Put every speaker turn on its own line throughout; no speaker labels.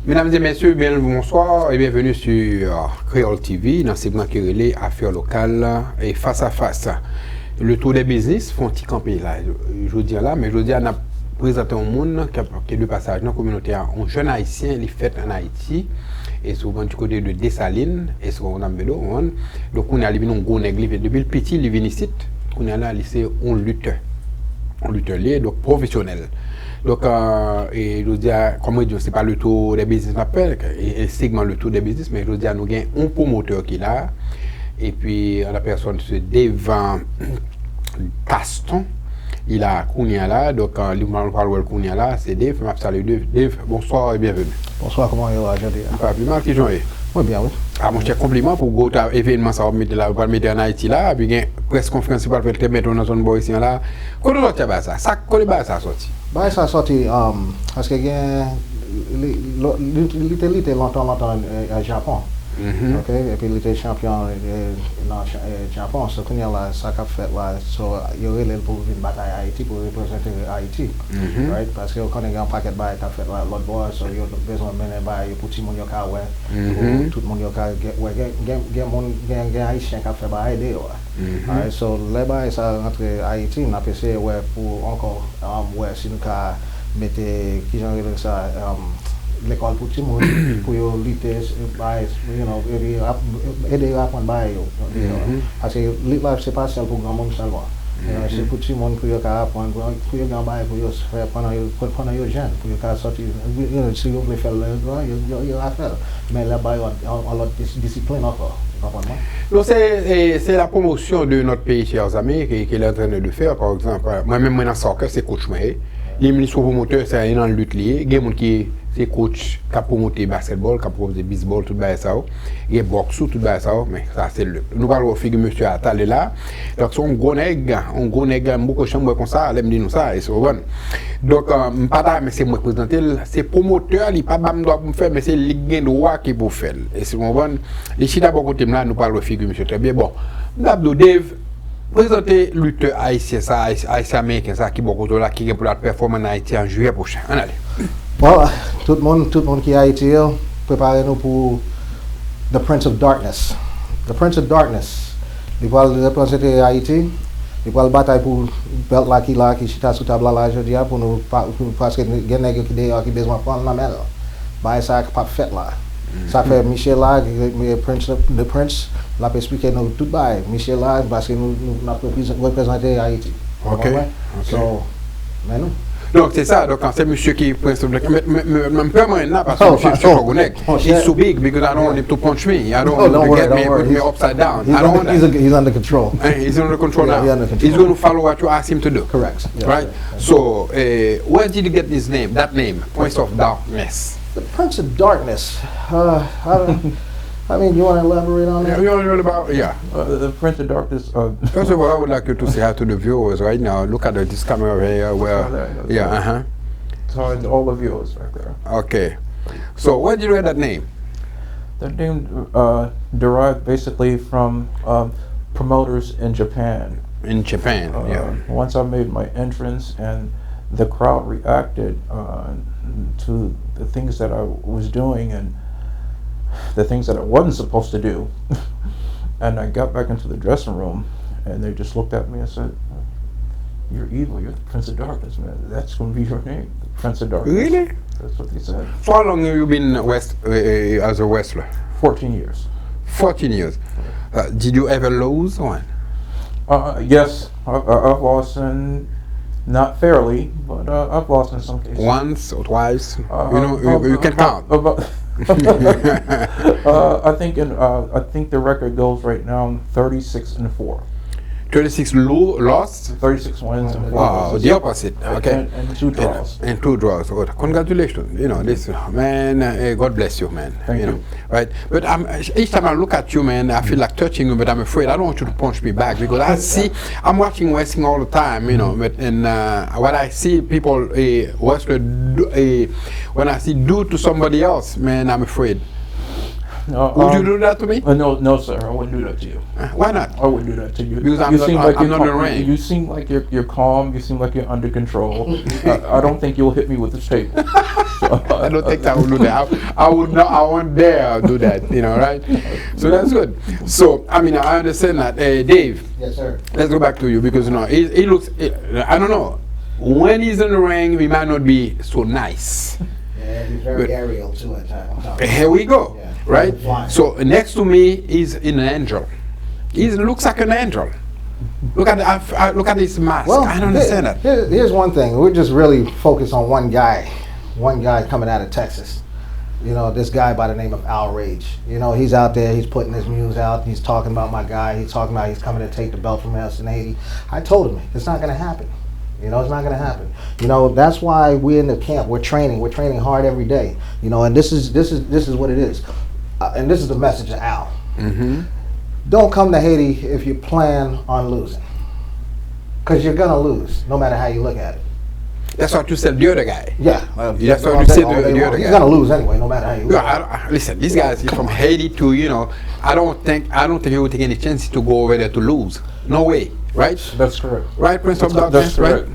Mesdames et messieurs, bien bonsoir et bienvenue sur Creole TV dans le segment qui relève affaires locales et face à face. Le tour des business font petit camper là. Je dis là, mais je dis on a présenté un monde qui est de passage dans la communauté. Un jeune haïtien, il fait en Haïti et souvent du côté de Dessalines et souvent on a Bédo. Donc on est arrivé dans un gros nègre depuis le petit, il vient ici. On est là, c'est un lutteur lié, donc professionnel. Donc, et je veux dire, comme je dis, c'est pas le tour des business, et segment le tour des business, mais je veux dire, nous avons un promoteur qui est là, et puis la personne, c'est Dave Caston, il a Kounia là, donc, il m'a parlé de Kounia là, c'est Dave, je m'appelle Dave, bonsoir et bienvenue.
Bonsoir, comment est-ce aujourd'hui?
Pas plus mal, qui j'en ai?
Oui, bien, oui.
Ah, mon cher compliment pour l'événement, ça va mettre là, on va mettre en Haïti là, puis il y a une presse conférence, on va faire mettre dans zone boy ici là. Comment tu as ça? Ça, comment ça sorti?
Bah, ça sorti, parce que il était longtemps au Japon. Ok, et puis il était champion dans le Japon, so quand il y a ça qu'a fait là, so il y aurait pour une bataille à Haïti pour représenter Haïti, right? Parce que quand il y a un paquet de bail qu'a fait là l'autre bois, so il y a besoin de mener bail pour tout le monde qui a ouais, tout le monde qui a ouais, gain haïtien qui a fait bail aider ouais. Alright, so les bail ça entre Haïti, on a essayé ouais pour encore ouais si nous ca mettre qui genre ça l'école pour tout le monde pour lutter aider à apprendre parce que life c'est pas seul pour grand monde seulement c'est pour tout le monde pour apprendre pour pour faire pendant jeune pour sortir si vous voulez faire il a faire mais là-bas on a discipline encore.
Donc c'est la promotion de notre pays, chers amis, qu'il est en train de faire. Par exemple, moi-même dans le soccer, c'est coach Mahé. Les ministres promoteurs, c'est un lutte lié. Il y a des gens qui c'est coach qui a promoté basketball, qui a promoté baseball, tout ça. Il y a boxe, tout ça. Mais ça, c'est le. Nous parlons au figure monsieur Attal là. Donc, c'est un gros nègre, beaucoup de chambres comme ça, elle me dit nous ça, et c'est bon. Donc, pas mais c'est moi qui présente, c'est promoteur, il pas même doit faire, mais c'est ligue droit qui pour faire. Et c'est bon. Les chita d'abord côté là, nous parlons au figure monsieur très bien. Bon, Abdou Dave. Présenter lutteur haïtien, ça, haïtien américain, ça, qui beaucoup là, qui est pour la performance en Haïti en juillet prochain. On allez.
Voilà, tout le monde qui est Haïti, préparez-nous pour The Prince of Darkness. The Prince of Darkness. Il va représenter Haïti, il va bataille pour belt là qui chita sous table là, je dis, pour nous, parce que il y a des gens qui besoin de prendre la main. Bah, ça n'a pas fait là. Ça fait Michel là, the Prince, l'a expliqué nous tout bas. Michel là, parce que nous représenter Haïti.
Ok.
So, mais nous.
Donc c'est ça, donc c'est monsieur qui est prince of the même pas moi là parce que monsieur Chogonek, he's so big because I don't want him to punch me. I don't want him to get me put me upside down. I don't want that.
He's under control.
He's under control now. He's going to follow what you ask him to do.
Correct. Yeah,
right? Yeah. So where did you get this name? That name, Prince of Darkness.
The Prince of Darkness. I mean, you want to elaborate on that?
You want to know about, yeah.
The Prince of Darkness.
First of all, I would like you to say hi to the viewers right now. Look at this camera here where, yeah,
So all the viewers right there.
Okay. So where did you get that name?
That name derived basically from promoters in Japan.
In Japan, yeah.
Once I made my entrance and the crowd reacted to the things that I was doing and the things that I wasn't supposed to do. And I got back into the dressing room and they just looked at me and said, "You're evil, you're the Prince of Darkness, man. That's going to be your name, the Prince of Darkness."
Really?
That's what they said.
So how long have you been as a wrestler?
14 years.
14 years. Did you ever lose one?
Yes, I've lost in, not fairly, but I've lost in some cases.
Once or twice? You can count.
I think the record goes right now 36-4.
36 lost,
36 wins and 4
wow,
losses.
the opposite. Okay,
and 2 draws.
And 2 draws. Good. Congratulations. You know this, man. God bless you, man.
Thank you.
Know, right? But each time I look at you, man, I feel like touching you, but I'm afraid I don't want you to punch me back because I see I'm watching wrestling all the time, you know. But and what I see people wrestler when I see do to somebody else, man, I'm afraid. Would you do that to me?
No, sir. I wouldn't do that to you.
Why not?
I wouldn't do that to you.
Because I'm
you
not-
seem
I'm
like you're
not in the
calm-
ring.
You seem like you're calm. You seem like you're under control. I don't think you'll hit me with this table.
I don't think I would do that. I would not. I won't dare do that. You know, right? So that's good. So I mean, I understand that. Dave,
Yes, sir.
let's go back to you because you know he looks. I don't know. When he's in the ring, he might not be so nice.
Yeah, he's very aerial too at times.
Here we go.
Yeah.
Right.
Flying.
So next to me is an angel. He looks like an angel. Look at his mask. I don't understand that.
Here's one thing. We're just really focused on one guy coming out of Texas. You know, this guy by the name of Al Rage. You know, he's out there, he's putting his news out, he's talking about my guy, he's talking about he's coming to take the belt from us in Haiti. I told him, it's not going to happen. You know, it's not going to happen. You know, that's why we're in the camp. We're training hard every day. You know, and this is what it is. And this is the message of Al.
Mm-hmm.
Don't come to Haiti if you plan on losing. Because you're going to lose, no matter how you look at it.
That's what you said the other guy.
Yeah.
That's what you said the other guy.
He's going to lose anyway, no matter how you look at it.
Yeah, listen, these guys from Haiti to, you know, I don't think he would take any chance to go over there to lose. No way, right?
That's correct.
Right, Prince of
That's
Darkness, right?
correct.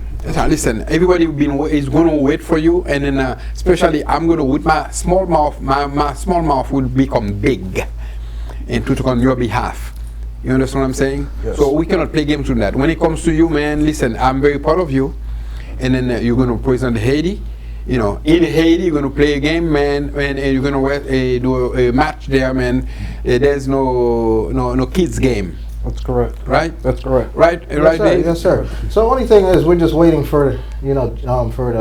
Listen, everybody is going to wait for you, and then especially I'm going to, with my small mouth, my small mouth will become big, and to talk on your behalf. You understand what I'm saying?
Yes.
So we cannot play games with that. When it comes to you, man, listen, I'm very proud of you, and then you're going to present Haiti. You know, in Haiti, you're going to play a game, man, and you're going to do a match there, man. There's no kids game.
That's correct.
Right?
That's correct.
Right?
Yes,
Right,
sir.
Dave?
Yes, sir. So the only thing is, we're just waiting for, you know, for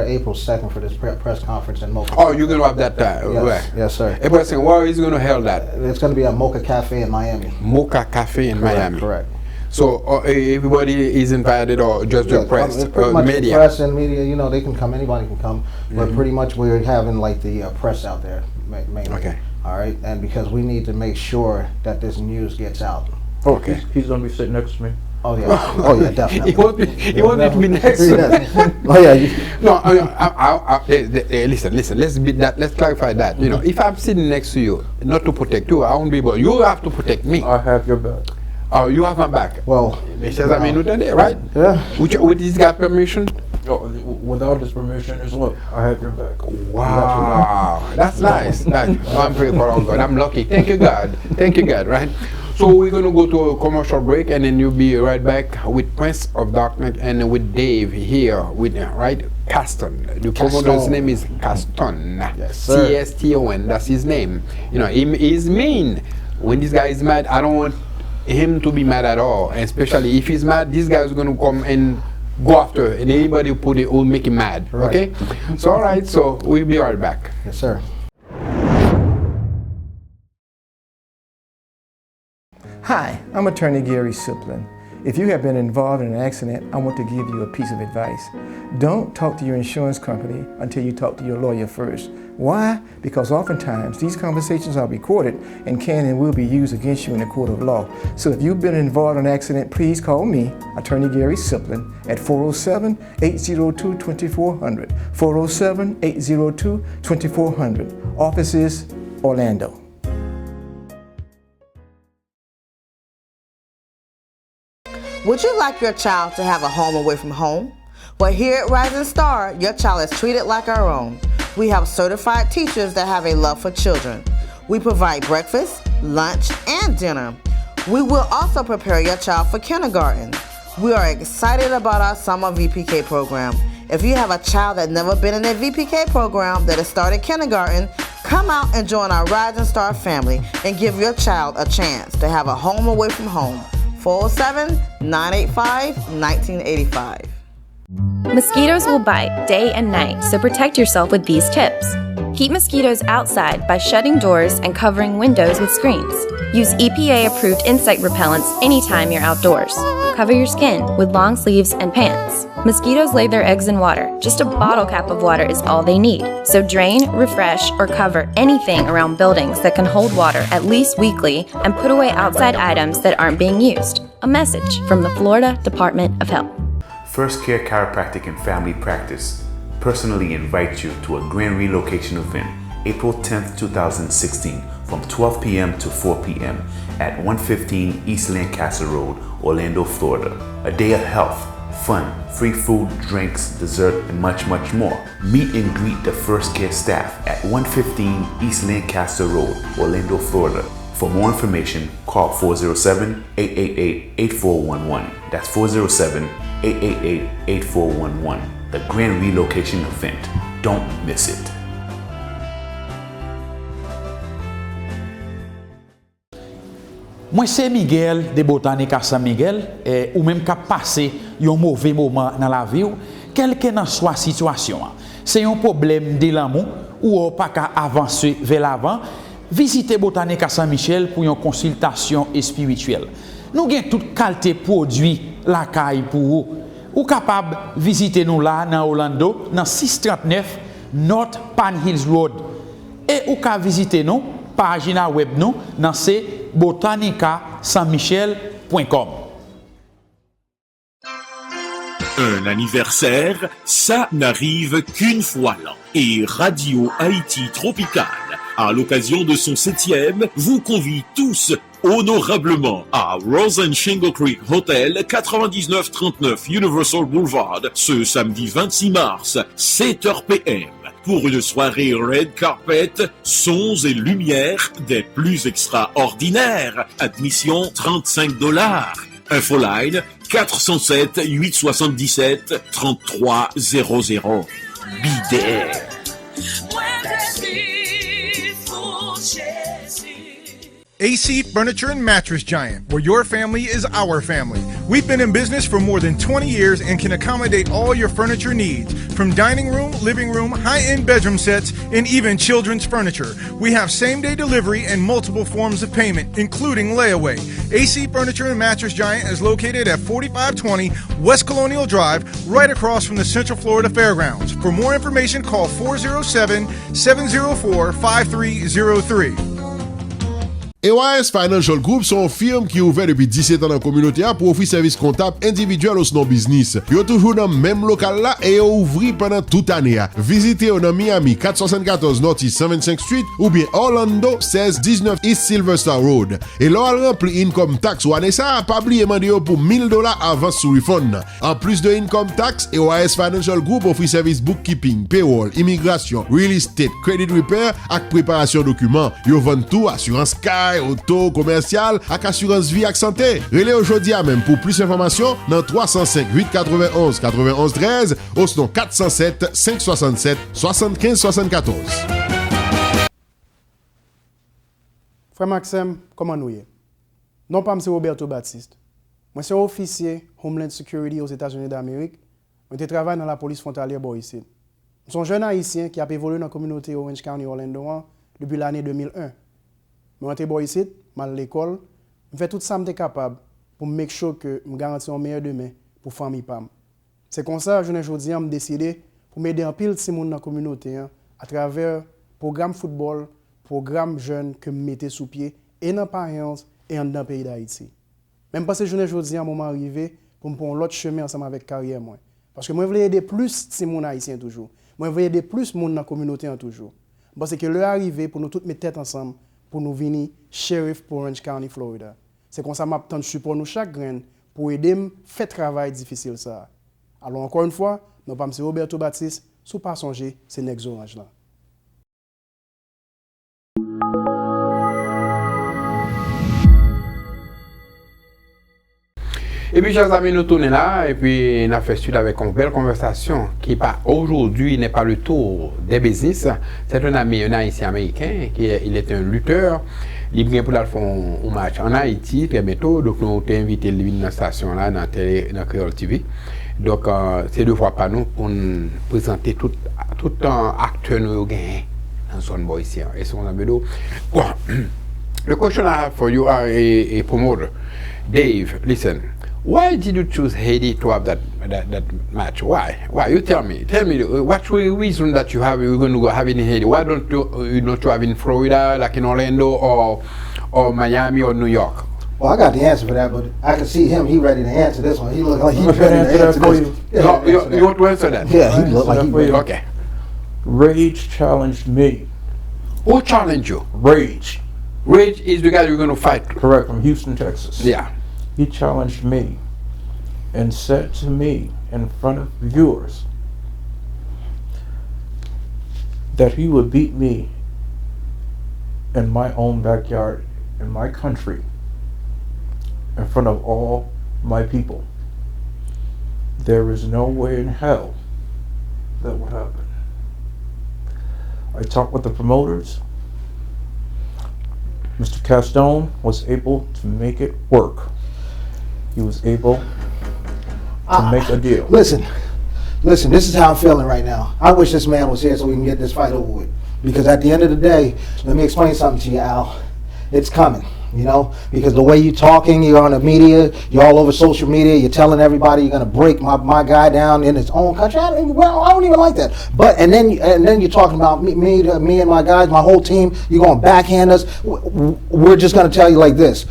April 2nd for this press conference in Mocha.
Oh, you're going to have that time.
Yes,
Right.
yes, sir.
Everybody saying, where is going to hold that?
It's going to be at Mocha Cafe in Miami.
Mocha Cafe in Miami.
Correct.
So everybody is invited, or just the press,
it's pretty much
media?
The press and media, you know, they can come. Anybody can come. But pretty much we're having like the press out there mainly.
Okay.
All right, and because we need to make sure that this news gets out.
Okay.
He's going to be sitting next to me.
Oh yeah. Oh yeah, definitely.
He won't need to be next.
Oh yeah.
No, listen. Let's clarify that. You know, if I'm sitting next to you, not to protect you, I won't be able. You have to protect me.
I have your back.
Oh, you have my back.
Well,
Right?
yeah.
With this guy permission?
Without his permission, is look, I have your back.
Wow, that's nice. I'm very proud of God. I'm lucky. Thank you, God. Thank you, God. Right. So we're gonna go to a commercial break, and then you'll be right back with Prince of Darkness and with Dave here with right Caston. The promoter's name is Caston.
Yes, sir.
Caston. That's his name. You know, he's mean. When this guy is mad, I don't want him to be mad at all. And especially if he's mad, this guy is gonna come and go after, and anybody who will make him mad.
Right.
Okay. So all right. So we'll be right back.
Yes, sir.
Hi, I'm attorney Gary Siplin. If you have been involved in an accident, I want to give you a piece of advice. Don't talk to your insurance company until you talk to your lawyer first. Why? Because oftentimes these conversations are recorded and can and will be used against you in a court of law. So if you've been involved in an accident, please call me, attorney Gary Siplin, at 407-802-2400. 407-802-2400. Office is Orlando.
Would you like your child to have a home away from home? Well, here at Rising Star, your child is treated like our own. We have certified teachers that have a love for children. We provide breakfast, lunch, and dinner. We will also prepare your child for kindergarten. We are excited about our summer VPK program. If you have a child that's never been in a VPK program that has started kindergarten, come out and join our Rising Star family and give your child a chance to have a home away from home. 407-985-1985.
Mosquitoes will bite day and night, so protect yourself with these tips. Keep mosquitoes outside by shutting doors and covering windows with screens. Use EPA-approved insect repellents anytime you're outdoors. Cover your skin with long sleeves and pants. Mosquitoes lay their eggs in water. Just a bottle cap of water is all they need. So drain, refresh, or cover anything around buildings that can hold water at least weekly, and put away outside items that aren't being used. A message from the Florida Department of Health.
First Care Chiropractic and Family Practice personally invites you to a grand relocation event April 10th, 2016 from 12 p.m. to 4 p.m. at 115 East Lancaster Road, Orlando, Florida. A day of health, fun, free food, drinks, dessert, and much, much more. Meet and greet the First Care staff at 115 East Lancaster Road, Orlando, Florida. For more information, call 407-888-8411. That's 407-888-8411. The Grand Relocation Event. Don't miss it.
Moi c'est Miguel de Botanique à San Miguel ou même qui a passé un mauvais moment dans la vie, quelle que soit la situation. C'est un problème de l'amour ou pas qu'à avancer vers l'avant, visitez Botanique à Saint-Michel pour une consultation spirituelle. Nous avons toute qualité de produits la caille pour vous. Ou capable de visiter nous là dans Orlando, dans 639 North Pan Hills Road. Et ou capable visiter nous page web nous dans c'est botanicasaintmichel.com.
Un anniversaire, ça n'arrive qu'une fois l'an. Et Radio Haïti Tropical, à l'occasion de son 7e, vous convie tous honorablement à Rose and Shingle Creek Hotel, 9939 Universal Boulevard, ce samedi 26 mars, 7h PM. Pour une soirée red carpet, sons et lumières des plus extraordinaires. Admission $35. Infoline 407 877 3300. Be there.
AC Furniture and Mattress Giant, where your family is our family. We've been in business for more than 20 years and can accommodate all your furniture needs, from dining room, living room, high-end bedroom sets, and even children's furniture. We have same-day delivery and multiple forms of payment, including layaway. AC Furniture and Mattress Giant is located at 4520 West Colonial Drive, right across from the Central Florida Fairgrounds. For more information, call 407-704-5303.
AYS Financial Group son firme qui ouvert depuis 17 ans dans la communauté pour offrir service comptable individuel au non business. Yo toujours dans même local là et yo ouvri pendant toute année. Visitez au dans Miami 474 Northeast 125 Street ou bien Orlando 1619 East Silver Star Road. Et là on remplit income tax ou année ça pas oublier demander pour $1000 avance sur refund. En plus de income tax, AYS Financial Group offre service bookkeeping, payroll, immigration, real estate, credit repair ak préparation documents. Yo vend tout assurance car auto, commercial, ak assurance vie ak santé. Relais aujourd'hui à même pour plus d'informations dans 305 891 91 13 ou sinon 407 567 75 74.
Frère Maxime, comment nous y est? Non pas M. Roberto Baptiste. Moi c'est officier Homeland Security aux États-Unis d'Amérique. Je travaille dans la police frontalière ici. Je suis un jeune haïtien qui a évolué dans la communauté Orange County Orlando depuis l'année 2001. Je suis ici, je suis à l'école, je fais tout ça que je suis capable pour make sure que je garantis un meilleur demain pour la famille PAM. C'est comme ça que aujourd'hui, je décidé pour m'aider un pile de monde dans la communauté à travers programme football, programme jeune que je mettais sous pied et dans Paris et dans le pays d'Haïti. Même parce que aujourd'hui, à un moment arrivé pour me prendre l'autre chemin ensemble avec la carrière. Parce que moi, je veux aider plus de monde haïtien toujours. Moi, je veux aider plus de monde dans la communauté toujours. Parce que l'heure arrivé pour nous toutes mettre tête ensemble pour nous venir sheriff pour Orange County, Florida. C'est comme ça que je support nous chaque grain pour aider à faire travail difficile ça. Alors encore une fois, nous pas M. Roberto Baptiste, sous pas songer, c'est Nex Orange là.
Et puis, chers amis, nous tournons là et puis on a fait suite avec une belle conversation qui aujourd'hui n'est pas le tour des business. C'est un ami, un haïtien américain, il est un lutteur. Il vient pour faire un match en Haïti très bientôt. Donc, nous avons invité lui dans la station là, dans Creole TV. Donc, c'est 2 fois par nous pour nous présenter tout acteur nous gagne dans son boy ici. Et son ami d'eau. Bon, the question I have for you are a promoter. Dave, listen. Why did you choose Haiti to have that match? Why? You tell me. Tell me what's the reason that you're going to have it in Haiti? Why don't you not have it in Florida, like in Orlando or Miami or New York?
Well, I got the answer for that, but I can see him. He ready to answer this one. He look like he's ready to answer this.
Yeah, you want to answer that?
Yeah, he look like he's ready.
Okay.
Rage challenged me.
Who challenged you?
Rage.
Rage is the guy you're going to fight.
Correct, from Houston, Texas.
Yeah.
He challenged me and said to me in front of viewers that he would beat me in my own backyard, in my country, in front of all my people. There is no way in hell that would happen. I talked with the promoters. Mr. Castone was able to make it work. He was able to make a deal.
Listen, this is how I'm feeling right now. I wish this man was here so we can get this fight over with. Because at the end of the day, let me explain something to you, Al. It's coming, you know? Because the way you're talking, you're on the media, you're all over social media, you're telling everybody you're gonna break my guy down in his own country. I don't even like that. But and then you're talking about me and my guys, my whole team. You're gonna backhand us. We're just gonna tell you like this: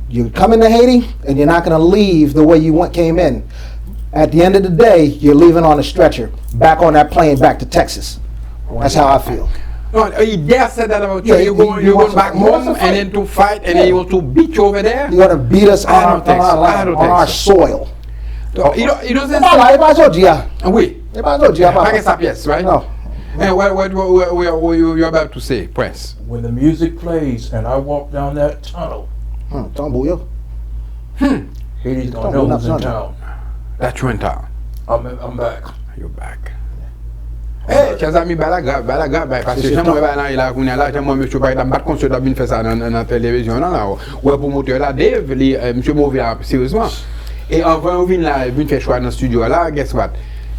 you're coming to Haiti, and you're not gonna leave the way you came in. At the end of the day, you're leaving on a stretcher, back on that plane, back to Texas. That's how I feel.
No, he dare said that about you.
Yeah,
You're going back home and then to fight and then you want to beat you over there?
You're going to beat us on our soil.
Il doesn't say...
Il pas sorti, hein?
Oui.
Il pas sorti, hein?
Pas sa pièce, right?
No.
And what you're about to say, Prince?
When the music plays and I walk down that tunnel, Haiti's gonna know who's in town.
That you in town.
I'm back.
You're back. Eh, chers amis, balaga, parce que j'aime là, j'aime monsieur par exemple, battre concert d'abin fait ça dans la télévision là, ouais promoteur là, Dave, monsieur Mauvais sérieusement. Et avant on vient là, vient faire choix dans le studio là, guess what?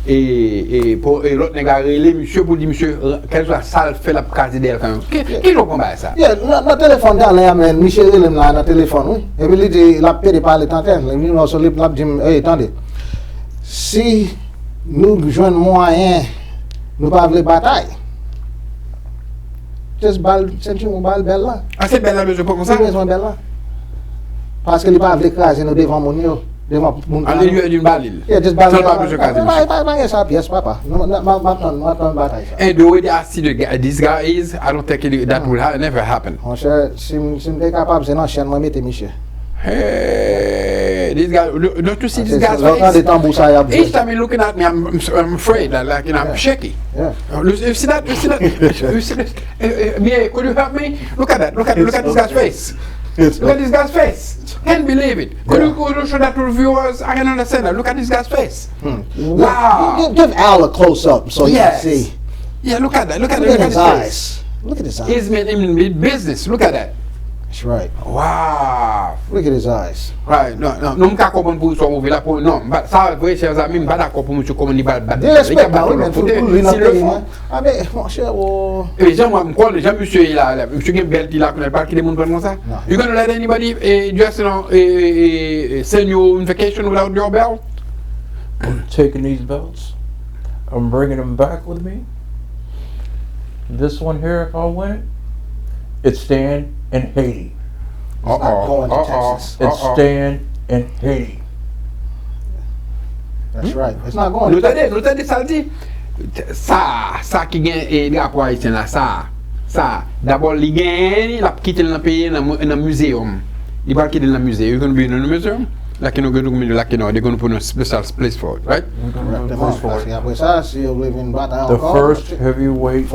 Et l'autre nèg a relé monsieur pour dire monsieur quelle soit salle fait la case d'elle quand même. Qui le combat ça?
Yeah, na téléphone dans là mais monsieur relem là na téléphone oui. Et puis il dit la pédé parler tantôt, il nous sur l'a dit attendez. Si nous joignons moyen nous pas de bataille. Juste balle, c'est une balle belle là.
Ah c'est belle là monsieur pas comme ça.
C'est besoin belle là. Parce que il pas de écraser nous devant mon devant mon.
Ah il lui a une balle.
Yeah, just balle.
Pas monsieur Kazi.
Pas ça pièce papa. Ma bataille.
And the way they see this guy is, I don't think that will never happen.
Mon cher, si m'es capable c'est dans chaîne moi mettre Michel.
Hey, this guy, don't you see this guy's face? Each time he's looking at me, I'm afraid, like, you know, I'm shaky.
Yeah.
You see that? You see that? You see that? Mia, could you help me? Look at that. Look at this guy's face. Look at this guy's face. Can't believe it. Could you show that to the viewers? I can understand that. Look at this guy's face. Wow.
Give Al a close up so you can see.
Yeah, look at that. Look at
his eyes. Look at his eyes.
He's in business. Look at that.
That's right.
Wow.
Look at his eyes.
Right. Non, me ka comprendre pour son mauvais là pour non, ça vrai chers amis, me pas d'accord pour monsieur comment il va battre.
Respect là, si le font. Ah mais mon cher
et j'aime me connais, j'aime monsieur là, monsieur qui belle là connaît pas qui des monde comme ça. You gonna let anybody just send you on vacation without your belt?
I'm taking these belts. I'm bringing them back with me. This one here, if I win it, it's staying in Haiti.
It's not going to Texas.
It's staying in Haiti.
That's right. It's not going to Texas.
Nous t'avons dit ça dit ça qui gagne rapport haïtien là ça d'abord il gagne la quitter le pays dans un muséum. Il va quitter le musée. You're going to be in a museum? Like they're going to put a special place for it, right?
The first heavyweight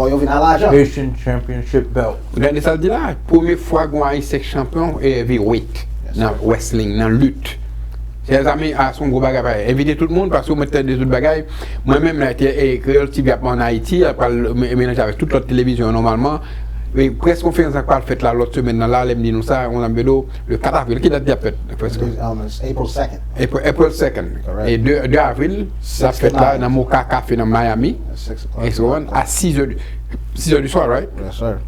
Haitian championship belt.
Regardez ça dit là, première fois qu'on a été champion heavyweight dans wrestling, dans lutte. Chers amis, à son gros bagage, invitez tout le monde parce que vous mettez des autres bagages. Moi-même, j'ai créé le TV en Haïti, mélanger avec toute l'autre télévision normalement. Mais presque conférence à quoi fait là l'autre semaine là, elle me dit nous ça, on a le 4 avril, qui date de fête presque.
April 2nd.
April 2nd. Et 2 avril, ça fait là dans Mocha Café dans Miami. Et so on à 6h du soir, right?
Yes, sir.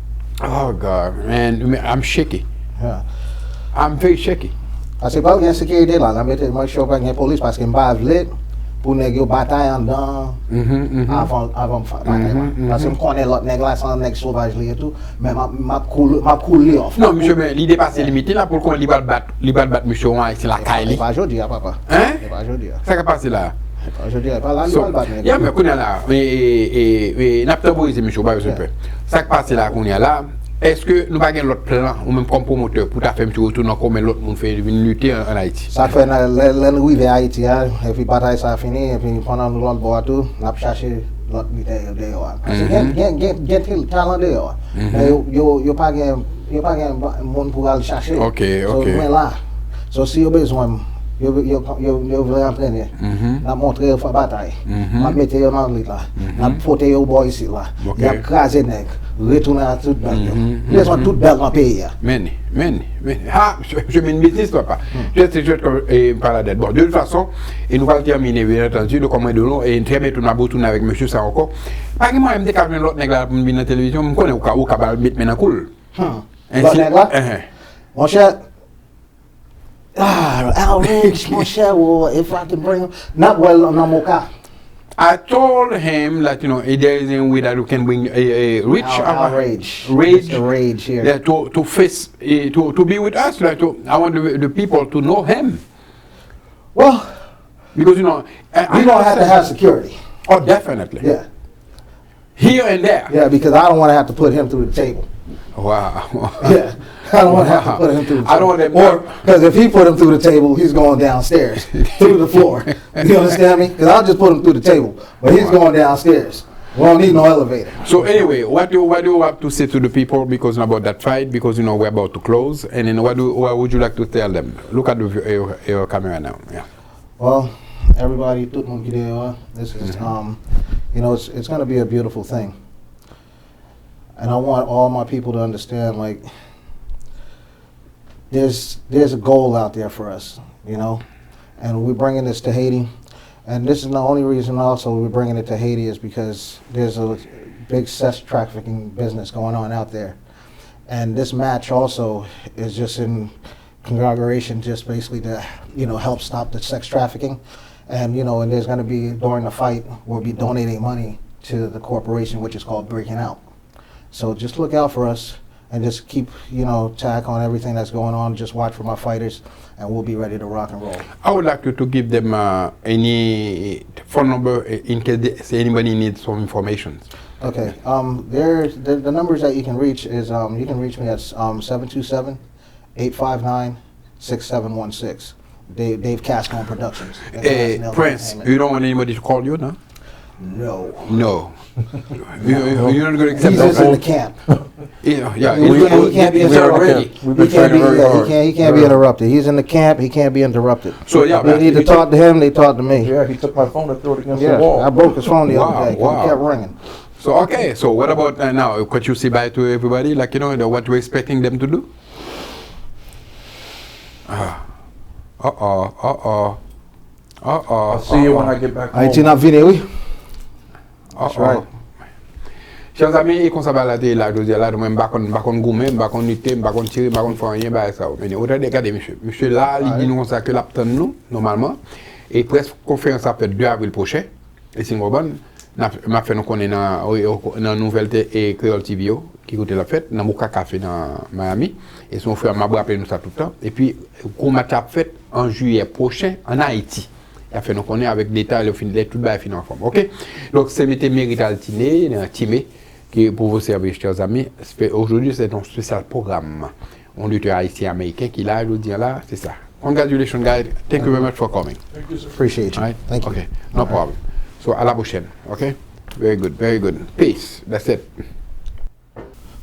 Oh God, man, I'm shaky.
Yeah.
I'm very shaky.
Parce que pas bien sécurité là, la mettre moi je suis pas bien police parce que m'pas vle pour nèg bataille en dedans avant bataille. Parce que me connais l'autre nèg là sans nèg sauvage là et tout, mais m'a coulé off.
Non, monsieur, mais l'idée passé limité là pour qu'on li va battre monsieur c'est la caille.
Pas aujourd'hui papa.
Hein?
Pas aujourd'hui.
Ça qui passe là.
Pas aujourd'hui, pas là, il va battre.
Ya mais qu'on là et n'a pas boisé monsieur ba peu. Ça qui passe là qu'on est là est-ce que nous pas l'autre plan ou même comme promoteur pour ta faire un petit retour dans comment l'autre monde fait venir lutter en Haïti?
Ça fait nous arriver à Haïti, et puis bataille ça fini, et puis pendant nous l'autre bois tout, on a cherché l'autre dehors. Parce que gen talent dehors. Mais yo pas gen monde pour aller chercher.
OK.
Mais là, so si yo besoin yo veut entraîner. N'a montré faire bataille. M'a mettre yo dans lit là. N'a porter yo boy ici là. Y a crasé nèg, retourner à toute belle. Ils sont toutes belles dans pays.
Mais ah, je mets une bêtise toi pas. Je comme par la bon, de toute façon, et nous allons terminer bien entendu le commande de l'eau et très bientôt nous retourner avec monsieur ça encore. Pas que moi me décalmer l'autre nèg là pour venir dans télévision, me connaît ou ka mettre maintenant cool.
Mon cher, outrage, mon cher, if I can bring him, not well, no more.
I told him that there is a way that we can bring a rich
rage here.
Yeah, to face to be with us. Like I want the people to know him.
Well,
because
we're gonna have to have security.
Oh, definitely.
Yeah.
Here and there.
Yeah, because I don't want to have to put him through the table.
Wow.
Yeah. I don't want to have to put him through the table.
I don't want him.
Or, because if he put him through the table, he's going downstairs, through the floor. You understand me? Because I'll just put him through the table, but he's going downstairs. We don't need no elevator.
So anyway, what do you have to say to the people because about that fight? Because we're about to close, and then what would you like to tell them? Look at your camera now. Yeah.
Well, everybody, this is it's going to be a beautiful thing, and I want all my people to understand like. There's a goal out there for us, and we're bringing this to Haiti, and this is the only reason also we're bringing it to Haiti is because there's a big sex trafficking business going on out there, and this match also is just in congregation just basically to help stop the sex trafficking, and and there's going to be during the fight we'll be donating money to the corporation which is called Breaking Out, so just look out for us. And just keep, track on everything that's going on. Just watch for my fighters, and we'll be ready to rock and roll.
I would like you to give them any phone number in case anybody needs some information.
Okay. The numbers that you can reach is you can reach me at 727-859-6716. Dave Cascone Productions.
Prince, you don't want anybody to call you, no?
No.
You're not going to accept
that. He's just in the camp.
He
can't be interrupted. He can't be interrupted. He's in the camp. He can't be interrupted.
So
they need to talk to him. They talk to me.
Yeah, he took my phone and threw it against the wall.
I broke his phone the other day. It kept ringing.
So okay. So what about now? Could you say bye to everybody? Like what we're expecting them to do?
I'll see you when I get back home.
Haïti n'a vini, oui. That's right.
Chers amis, et qu'on s'abalade là, je dis là, moi, m'bakon gourmet, m'bakon nité, m'bakon tirer, m'bakon faire rien, bah ça. Mais autant regardez, monsieur là, il dit nous ça que l'aptan nous, normalement, et presque conférence à fait 2 avril prochain, et c'est une bonne, m'a fait nous connaître dans nouvelle et Creole TV, qui écoute la fête, dans Moka Café dans Miami, et son frère m'a rappelé nous ça tout le temps, et puis, qu'on m'a fait en juillet prochain en Haïti. Il a fait nous connaître avec l'État, le fin de tout le fin en forme. Ok? Donc, c'est Mérite Altiné, Timé, qui pour vous servir, chers amis. Aujourd'hui, c'est un spécial programme. On lutteur haïtien américain qui là, je vous dis là, c'est ça. Congratulations, guys. Thank you very much for coming.
Appreciate you.
Right?
Thank you.
Okay, no problem. So, à la prochaine. Okay? Very good, very good. Peace. That's it.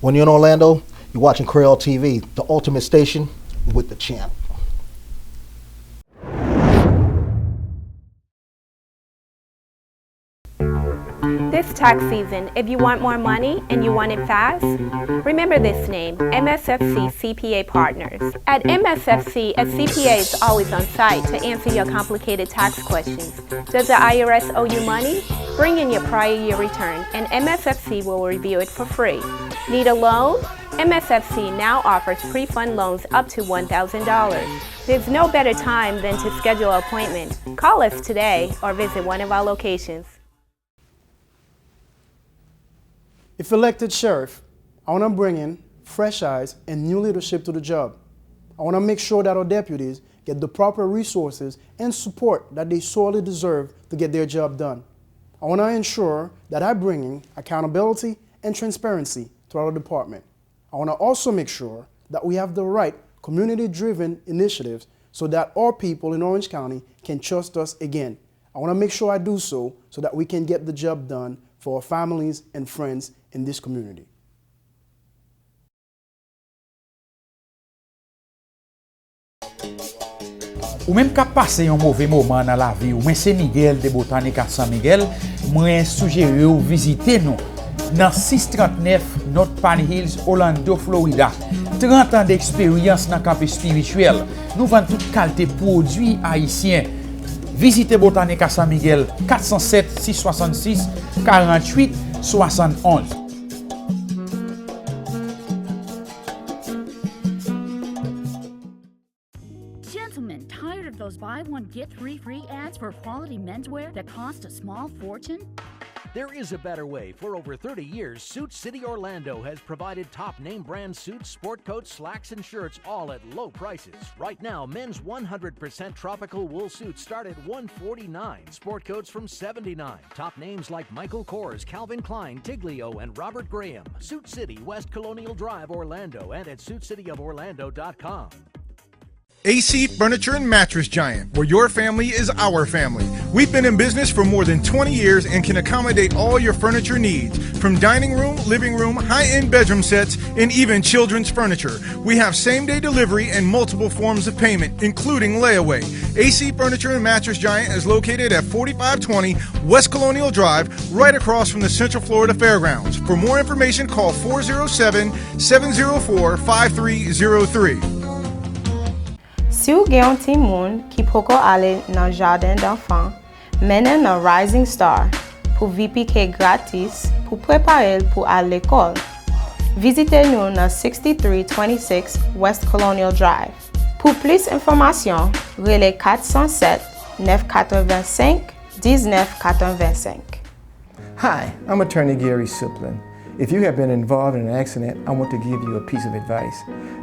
When you're in Orlando, you're watching Creole TV, the ultimate station with the champ.
This tax season, if you want more money and you want it fast, remember this name, MSFC CPA Partners. At MSFC, a CPA is always on site to answer your complicated tax questions. Does the IRS owe you money? Bring in your prior year return and MSFC will review it for free. Need a loan? MSFC now offers pre-fund loans up to $1,000. There's no better time than to schedule an appointment. Call us today or visit one of our locations.
If elected sheriff, I want to bring in fresh eyes and new leadership to the job. I want to make sure that our deputies get the proper resources and support that they sorely deserve to get their job done. I want to ensure that I bring in accountability and transparency to our department. I want to also make sure that we have the right community-driven initiatives so that our people in Orange County can trust us again. I want to make sure I do so that we can get the job done for our families and friends in this community.
Ou même qu'à passer un mauvais moment dans la vie, ou mais c'est Miguel de Botanique à San Miguel, moi suggère ou visiter nous dans 639 North Pine Hills, Orlando, Florida. 30 ans d'expérience dans le campus spirituel. Nous vendons toute qualité de produits haïtiens. Visitez Botanique à San Miguel, 407 666 48 71.
Gentlemen, tired of those buy one get 3 free ads for quality menswear that cost a small fortune?
There is a better way. For over 30 years, Suit City Orlando has provided top name brand suits, sport coats, slacks, and shirts, all at low prices. Right now, men's 100% tropical wool suits start at $149, sport coats from $79. Top names like Michael Kors, Calvin Klein, Tiglio, and Robert Graham. Suit City, West Colonial Drive, Orlando, and at suitcityoforlando.com.
AC Furniture and Mattress Giant, where your family is our family. We've been in business for more than 20 years and can accommodate all your furniture needs, from dining room, living room, high-end bedroom sets, and even children's furniture. We have same-day delivery and multiple forms of payment, including layaway. AC Furniture and Mattress Giant is located at 4520 West Colonial Drive, right across from the Central Florida Fairgrounds. For more information, call 407-704-5303.
Si ou gen yon ti moun ki poko ale nan jardin d'enfant, menen nan Rising Star pou VPK gratis pou prepare pou al l'ekol. Visite nou nan 6326 West Colonial Drive. Pour plus informasyon, rele 407-985-1985.
Hi, I'm attorney Gary Siplin. If you have been involved in an accident, I want to give you a piece of advice.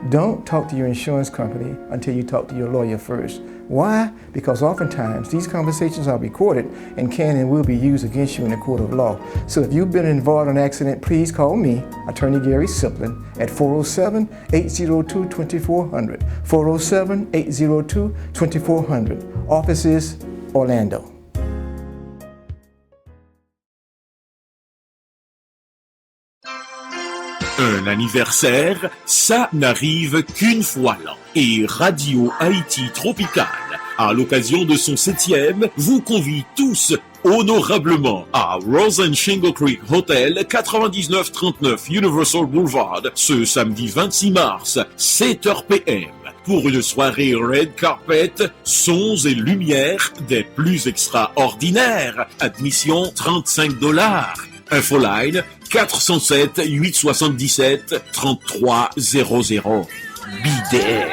Don't talk to your insurance company until you talk to your lawyer first. Why? Because oftentimes these conversations are recorded and can and will be used against you in a court of law. So if you've been involved in an accident, please call me, attorney Gary Siplin, at 407-802-2400. 407-802-2400. Office is Orlando.
Un anniversaire, ça n'arrive qu'une fois l'an. Et Radio Haïti Tropical, à l'occasion de son 7e, vous convie tous honorablement à Rose and Shingle Creek Hotel, 9939 Universal Boulevard, ce samedi 26 mars, 7h PM, pour une soirée red carpet, sons et lumières des plus extraordinaires. Admission $35. Infoline 407-877-3300. Be there.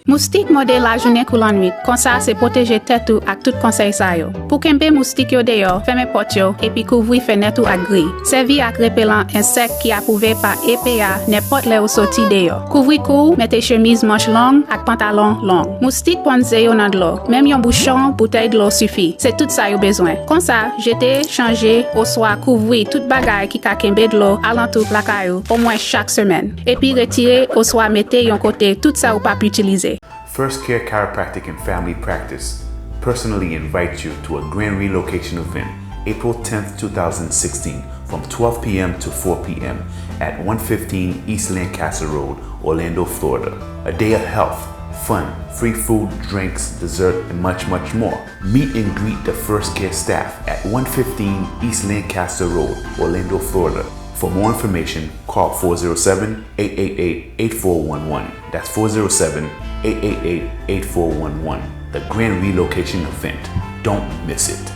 Moustique morde la journée kou l'ennui, kon sa se protéger tête ou ak tout conseil sa yo. Pou kembe moustique yo deyo, ferme porte yo, epi kouvri fenêtre ou ak gris. Servi ak repellant insecte qui approuvé par EPA n'importe le ou sorti deyo. Kouvri kou, mette chemise manche longue ak pantalon long. Moustique pon zeyo nan d'lo, même yon bouchon, bouteille d'eau suffit. C'est tout ça yo besoin. Kon sa, jeter, changer, ou soit couvrir tout bagay qui ka kembe d'lo alentour plakayo au moins chaque semaine. Epi retirer ou soit mette yon côté tout ça ou pas utiliser.
First Care Chiropractic and Family Practice personally invites you to a grand relocation event April 10th, 2016 from 12 p.m. to 4 p.m. at 115 East Lancaster Road, Orlando, Florida. A day of health, fun, free food, drinks, dessert, and much, much more. Meet and greet the First Care staff at 115 East Lancaster Road, Orlando, Florida. For more information, call 407-888-8411. That's 407-888-8411. The Grand Relocation Event. Don't miss it.